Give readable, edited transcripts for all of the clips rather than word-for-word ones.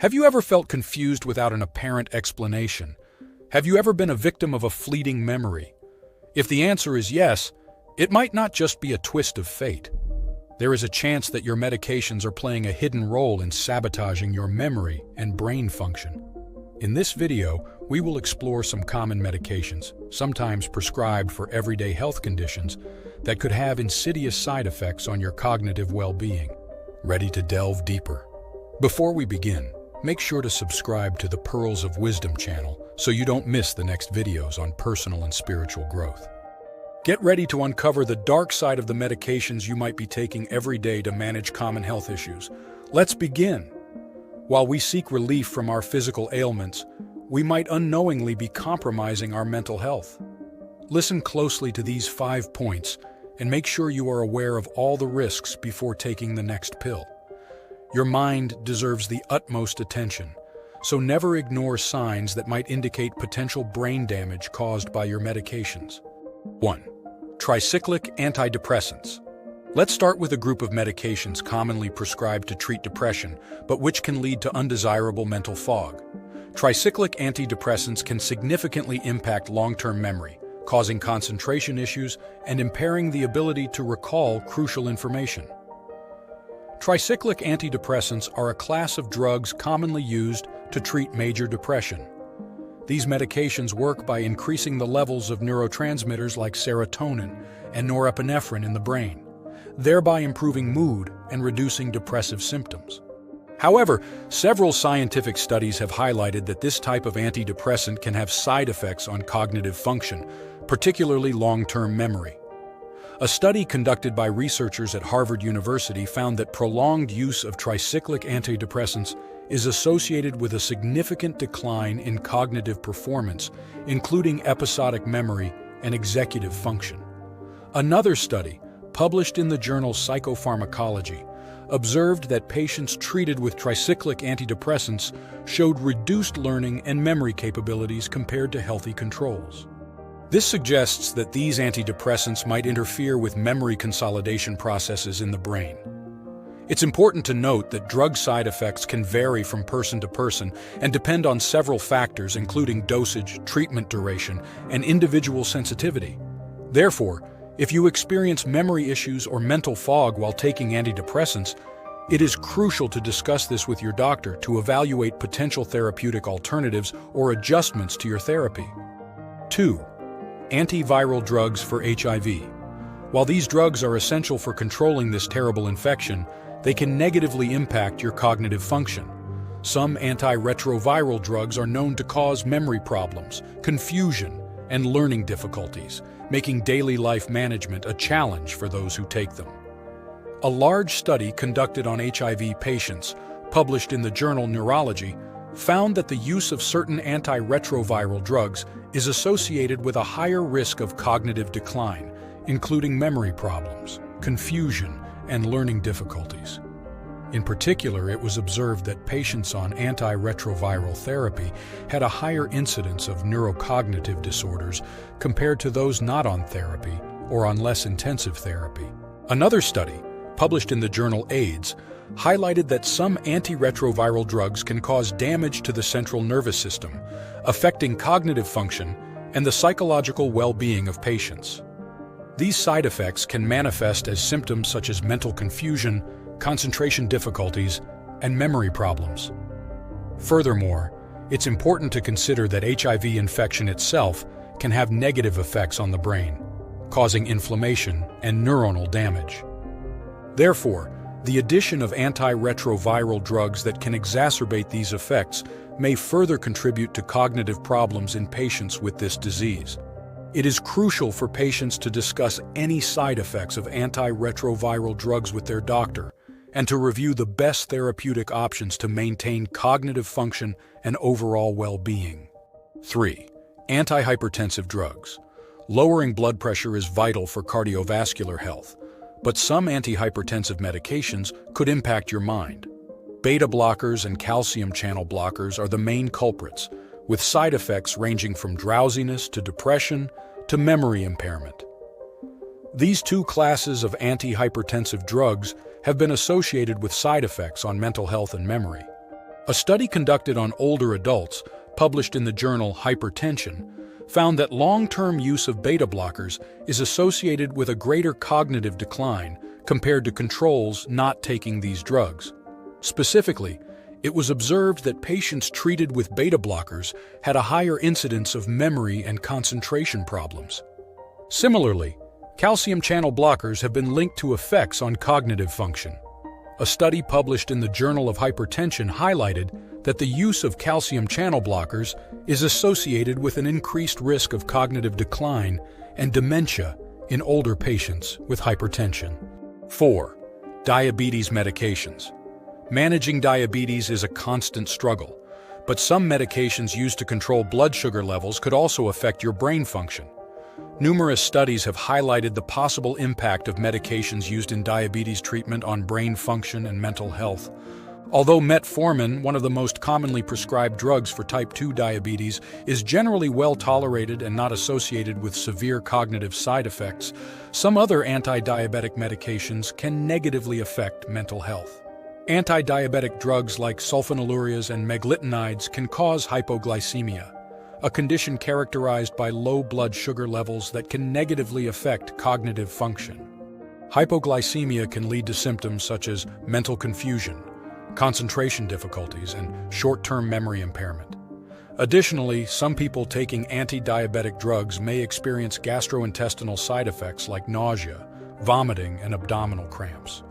Have you ever felt confused without an apparent explanation? Have you ever been a victim of a fleeting memory? If the answer is yes, it might not just be a twist of fate. There is a chance that your medications are playing a hidden role in sabotaging your memory and brain function. In this video, we will explore some common medications, sometimes prescribed for everyday health conditions, that could have insidious side effects on your cognitive well-being. Ready to delve deeper? Before we begin, make sure to subscribe to the Pearls of Wisdom channel so you don't miss the next videos on personal and spiritual growth. Get ready to uncover the dark side of the medications you might be taking every day to manage common health issues. Let's begin. While we seek relief from our physical ailments, we might unknowingly be compromising our mental health. Listen closely to these 5 points and make sure you are aware of all the risks before taking the next pill. Your mind deserves the utmost attention, so never ignore signs that might indicate potential brain damage caused by your medications. 1. Tricyclic antidepressants. Let's start with a group of medications commonly prescribed to treat depression, but which can lead to undesirable mental fog. Tricyclic antidepressants can significantly impact long-term memory, causing concentration issues and impairing the ability to recall crucial information. Tricyclic antidepressants are a class of drugs commonly used to treat major depression. These medications work by increasing the levels of neurotransmitters like serotonin and norepinephrine in the brain, thereby improving mood and reducing depressive symptoms. However, several scientific studies have highlighted that this type of antidepressant can have side effects on cognitive function, particularly long-term memory. A study conducted by researchers at Harvard University found that prolonged use of tricyclic antidepressants is associated with a significant decline in cognitive performance, including episodic memory and executive function. Another study, published in the journal Psychopharmacology, observed that patients treated with tricyclic antidepressants showed reduced learning and memory capabilities compared to healthy controls. This suggests that these antidepressants might interfere with memory consolidation processes in the brain. It's important to note that drug side effects can vary from person to person and depend on several factors, including dosage, treatment duration, and individual sensitivity. Therefore, if you experience memory issues or mental fog while taking antidepressants, it is crucial to discuss this with your doctor to evaluate potential therapeutic alternatives or adjustments to your therapy. 2. Antiviral drugs for HIV. While these drugs are essential for controlling this terrible infection, they can negatively impact your cognitive function. Some antiretroviral drugs are known to cause memory problems, confusion, and learning difficulties, making daily life management a challenge for those who take them. A large study conducted on HIV patients, published in the journal Neurology, found that the use of certain antiretroviral drugs is associated with a higher risk of cognitive decline, including memory problems, confusion, and learning difficulties. In particular, it was observed that patients on antiretroviral therapy had a higher incidence of neurocognitive disorders compared to those not on therapy or on less intensive therapy. Another study, published in the journal AIDS, highlighted that some antiretroviral drugs can cause damage to the central nervous system, affecting cognitive function and the psychological well-being of patients. These side effects can manifest as symptoms such as mental confusion, concentration difficulties, and memory problems. Furthermore, it's important to consider that HIV infection itself can have negative effects on the brain, causing inflammation and neuronal damage. Therefore, the addition of antiretroviral drugs that can exacerbate these effects may further contribute to cognitive problems in patients with this disease. It is crucial for patients to discuss any side effects of antiretroviral drugs with their doctor and to review the best therapeutic options to maintain cognitive function and overall well-being. 3. Antihypertensive drugs. Lowering blood pressure is vital for cardiovascular health, but some antihypertensive medications could impact your mind. Beta blockers and calcium channel blockers are the main culprits, with side effects ranging from drowsiness to depression to memory impairment. These two classes of antihypertensive drugs have been associated with side effects on mental health and memory. A study conducted on older adults, published in the journal Hypertension, found that long-term use of beta blockers is associated with a greater cognitive decline compared to controls not taking these drugs. Specifically, it was observed that patients treated with beta blockers had a higher incidence of memory and concentration problems. Similarly, calcium channel blockers have been linked to effects on cognitive function. A study published in the Journal of Hypertension highlighted that the use of calcium channel blockers is associated with an increased risk of cognitive decline and dementia in older patients with hypertension. 4. Diabetes medications. Managing diabetes is a constant struggle, but some medications used to control blood sugar levels could also affect your brain function. Numerous studies have highlighted the possible impact of medications used in diabetes treatment on brain function and mental health. Although metformin, one of the most commonly prescribed drugs for type 2 diabetes, is generally well tolerated and not associated with severe cognitive side effects, some other anti-diabetic medications can negatively affect mental health. Anti-diabetic drugs like sulfonylureas and meglitinides can cause hypoglycemia, a condition characterized by low blood sugar levels that can negatively affect cognitive function. Hypoglycemia can lead to symptoms such as mental confusion, concentration difficulties, and short-term memory impairment. Additionally, some people taking anti-diabetic drugs may experience gastrointestinal side effects like nausea, vomiting, and abdominal cramps.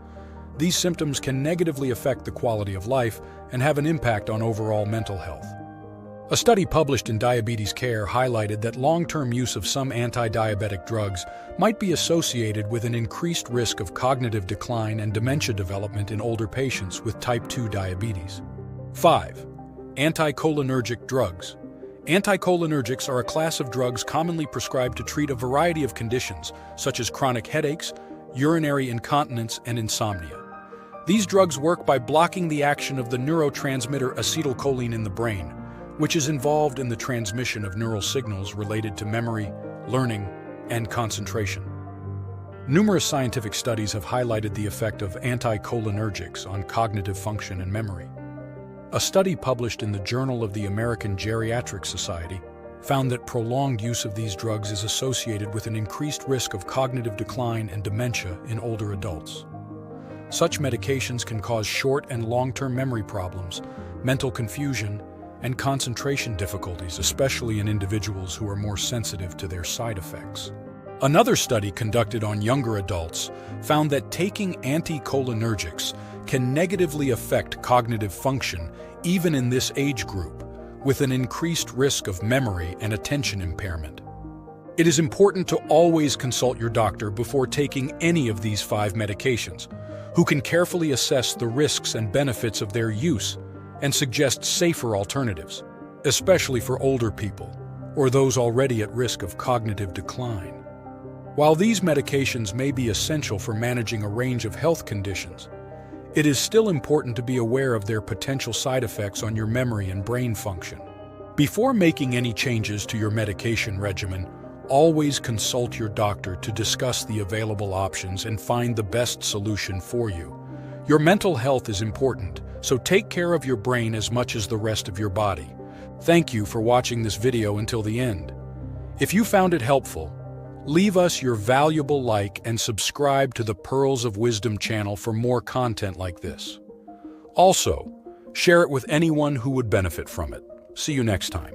These symptoms can negatively affect the quality of life and have an impact on overall mental health. A study published in Diabetes Care highlighted that long-term use of some anti-diabetic drugs might be associated with an increased risk of cognitive decline and dementia development in older patients with type 2 diabetes. 5. Anticholinergic drugs. Anticholinergics are a class of drugs commonly prescribed to treat a variety of conditions, such as chronic headaches, urinary incontinence, and insomnia. These drugs work by blocking the action of the neurotransmitter acetylcholine in the brain, which is involved in the transmission of neural signals related to memory, learning, and concentration. Numerous scientific studies have highlighted the effect of anticholinergics on cognitive function and memory. A study published in the Journal of the American Geriatric Society found that prolonged use of these drugs is associated with an increased risk of cognitive decline and dementia in older adults. Such medications can cause short and long-term memory problems, mental confusion, and concentration difficulties, especially in individuals who are more sensitive to their side effects. Another study conducted on younger adults found that taking anticholinergics can negatively affect cognitive function even in this age group, with an increased risk of memory and attention impairment. It is important to always consult your doctor before taking any of these 5 medications, who can carefully assess the risks and benefits of their use and suggest safer alternatives, especially for older people or those already at risk of cognitive decline. While these medications may be essential for managing a range of health conditions, it is still important to be aware of their potential side effects on your memory and brain function. Before making any changes to your medication regimen, always consult your doctor to discuss the available options and find the best solution for you. Your mental health is important, so take care of your brain as much as the rest of your body. Thank you for watching this video until the end. If you found it helpful, leave us your valuable like and subscribe to the Pearls of Wisdom channel for more content like this. Also, share it with anyone who would benefit from it. See you next time.